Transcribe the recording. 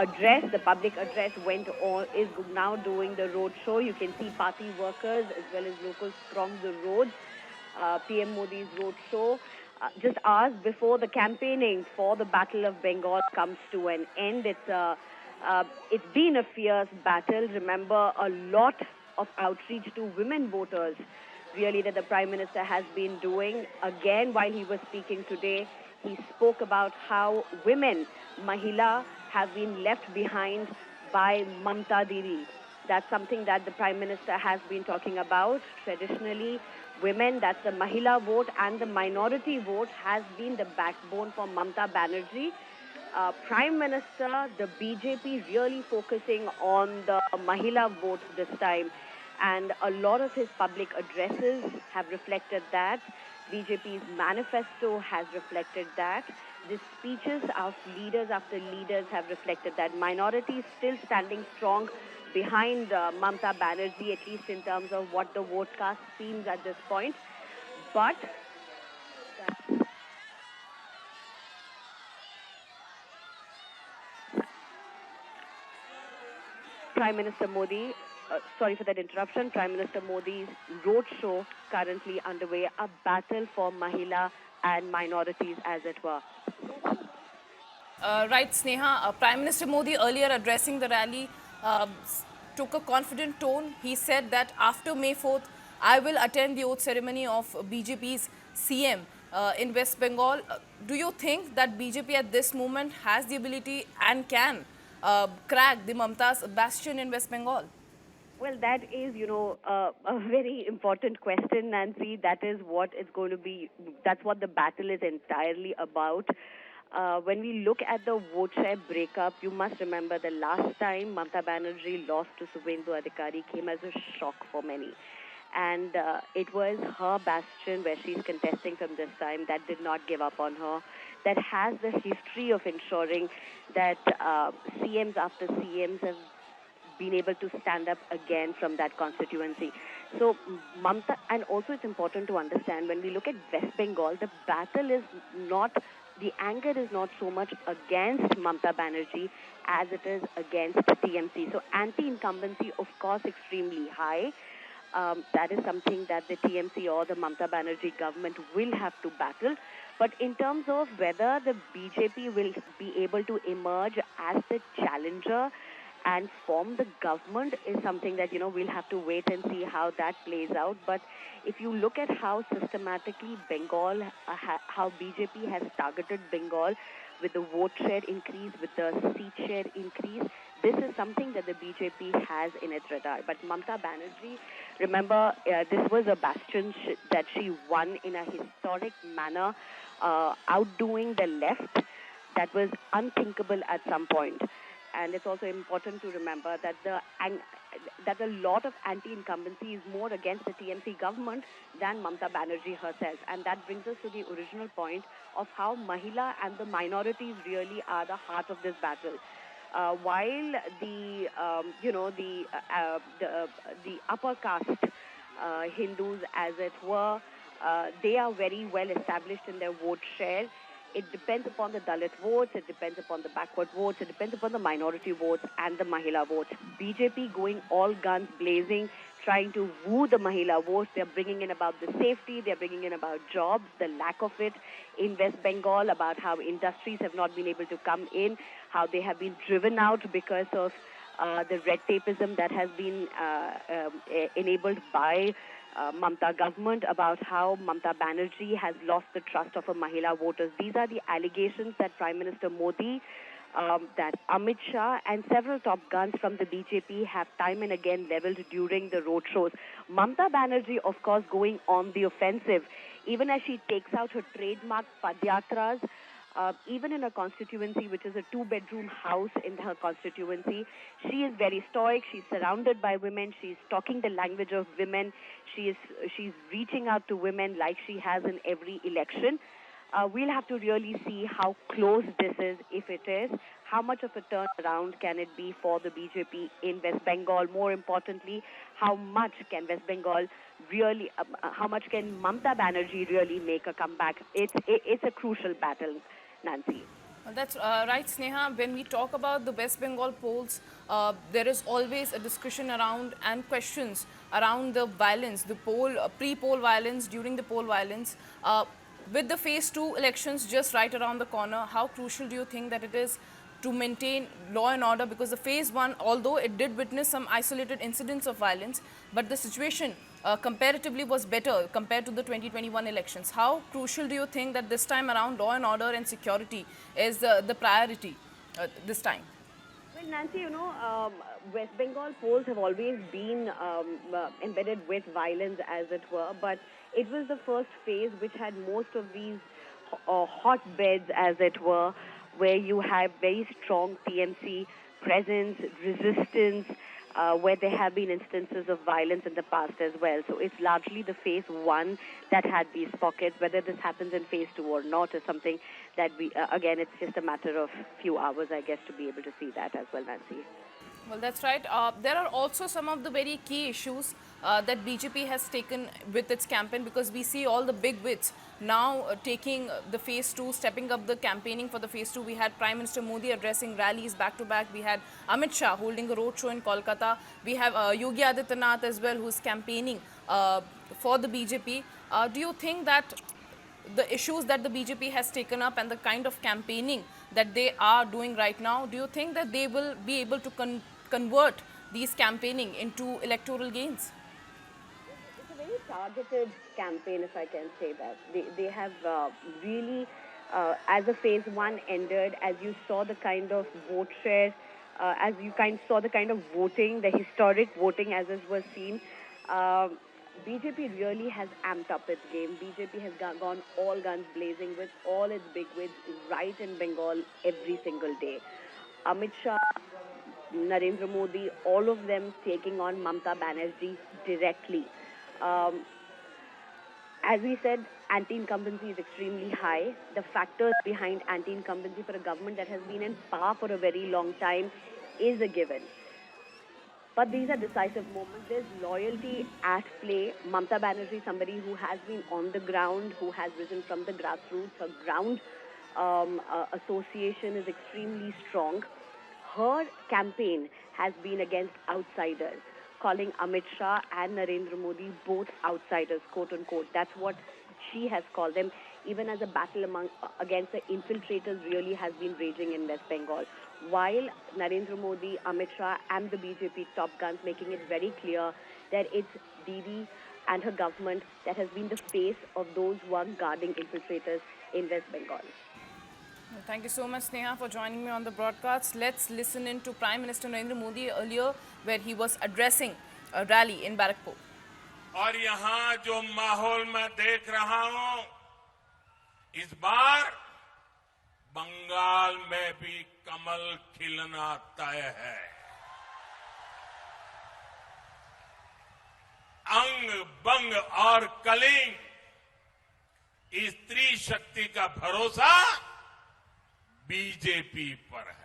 address, the public address went on, is now doing the road show. You can see party workers as well as locals throng the roads. PM Modi's road show, just hours before the campaigning for the Battle of Bengal comes to an end. It's been a fierce battle. Remember, a lot of outreach to women voters, really, that the Prime Minister has been doing. Again, while he was speaking today, he spoke about how women, Mahila, have been left behind by Mamta Didi. That's something that the Prime Minister has been talking about. Traditionally, women, that's the Mahila vote and the minority vote, has been the backbone for Mamta Banerjee. Prime Minister, the BJP really focusing on the Mahila vote this time. And a lot of his public addresses have reflected that. BJP's manifesto has reflected that. The speeches of leaders after leaders have reflected that. Minorities still standing strong behind Mamta Banerjee, at least in terms of what the vote cast seems at this point. But Prime Minister Modi, sorry for that interruption, Prime Minister Modi's roadshow currently underway, a battle for Mahila and minorities, as it were. Right, Sneha. Prime Minister Modi, earlier addressing the rally, took a confident tone. He said that after May 4th, I will attend the oath ceremony of BJP's CM in West Bengal. Do you think that BJP at this moment has the ability and can crack the Mamta's bastion in West Bengal? Well, that is, a very important question, Nancy. That is what it's going to be. That's what the battle is entirely about. When we look at the vote share breakup, you must remember the last time Mamta Banerjee lost to Suvendu Adhikari came as a shock for many. And it was her bastion where she's contesting from this time that did not give up on her, that has the history of ensuring that CMs after CMs have been able to stand up again from that constituency. So Mamta, and also it's important to understand when we look at West Bengal, the battle is not, the anger is not so much against Mamta Banerjee as it is against TMC. So anti-incumbency, of course, extremely high. That is something that the TMC or the Mamta Banerjee government will have to battle. But in terms of whether the BJP will be able to emerge as the challenger and form the government is something that, we'll have to wait and see how that plays out. But if you look at how systematically Bengal, how BJP has targeted Bengal with the vote share increase, with the seat share increase, this is something that the BJP has in its radar. But Mamta Banerjee, remember, this was a bastion that she won in a historic manner, outdoing the left. That was unthinkable at some point. And it's also important to remember that that a lot of anti-incumbency is more against the TMC government than Mamta Banerjee herself. And that brings us to the original point of how Mahila and the minorities really are the heart of this battle. While the upper caste Hindus, as it were, they are very well established in their vote share. It depends upon the Dalit votes, it depends upon the backward votes, it depends upon the minority votes and the Mahila votes. BJP going all guns blazing, trying to woo the Mahila votes. They're bringing in about the safety, they're bringing in about jobs, the lack of it in West Bengal, about how industries have not been able to come in, how they have been driven out because of the red tapeism that has been enabled by Mamta government, about how Mamta Banerjee has lost the trust of her Mahila voters. These are the allegations that Prime Minister Modi, that Amit Shah and several top guns from the BJP have time and again leveled during the road shows. Mamta Banerjee, of course, going on the offensive, even as she takes out her trademark Padyatras. Even in her constituency, which is a two-bedroom house in her constituency, she is very stoic. She's surrounded by women. She's talking the language of women. She's reaching out to women like she has in every election. We'll have to really see how close this is, if it is. How much of a turnaround can it be for the BJP in West Bengal? More importantly, how much can West Bengal really, how much can Mamta Banerjee really make a comeback? It's a crucial battle, Nancy. That's right, Sneha. When we talk about the West Bengal polls, there is always a discussion around and questions around the violence, the pre-poll violence, during the poll violence. With the phase 2 elections just right around the corner, how crucial do you think that it is to maintain law and order? Because the phase 1, although it did witness some isolated incidents of violence, but the situation comparatively was better compared to the 2021 elections. How crucial do you think that this time around law and order and security is the priority this time? Well, Nancy, West Bengal polls have always been embedded with violence, as it were, but it was the first phase which had most of these hotbeds, as it were, where you have very strong TMC presence, resistance, where there have been instances of violence in the past as well. So it's largely the phase 1 that had these pockets. Whether this happens in phase 2 or not is something that again, it's just a matter of few hours, I guess, to be able to see that as well, Nancy. Well, that's right. There are also some of the very key issues that BJP has taken with its campaign, because we see all the big wigs now taking the phase 2, stepping up the campaigning for the phase 2. We had Prime Minister Modi addressing rallies back to back. We had Amit Shah holding a roadshow in Kolkata. We have Yogi Adityanath as well, who's campaigning for the BJP. Do you think that the issues that the BJP has taken up and the kind of campaigning that they are doing right now, do you think that they will be able to convert these campaigning into electoral gains? It's a very targeted campaign, if I can say that. They have really, as the phase 1 ended, as you saw the kind of vote share, as you saw the kind of voting, the historic voting as it was seen, BJP really has amped up its game. BJP has gone all guns blazing with all its bigwigs right in Bengal every single day. Amit Shah, Narendra Modi, all of them taking on Mamata Banerjee directly. As we said, anti-incumbency is extremely high. The factors behind anti-incumbency for a government that has been in power for a very long time is a given. But these are decisive moments. There's loyalty at play. Mamata Banerjee, somebody who has been on the ground, who has risen from the grassroots. Her ground association is extremely strong. Her campaign has been against outsiders, calling Amit Shah and Narendra Modi both outsiders, quote unquote. That's what she has called them, even as a battle against the infiltrators really has been raging in West Bengal. While Narendra Modi, Amit Shah and the BJP top guns making it very clear that it's Didi and her government that has been the face of those who are guarding infiltrators in West Bengal. Well, thank you so much, Sneha, for joining me on the broadcast. Let's listen in to Prime Minister Narendra Modi earlier, where he was addressing a rally in Barakpur. और यहाँ जो माहौल मैं देख रहा हूँ, इस बार बंगाल में भी कमल खिलना तय है। अंग बंग और कलिंग, इस स्त्री शक्ति का भरोसा बीजेपी पर है।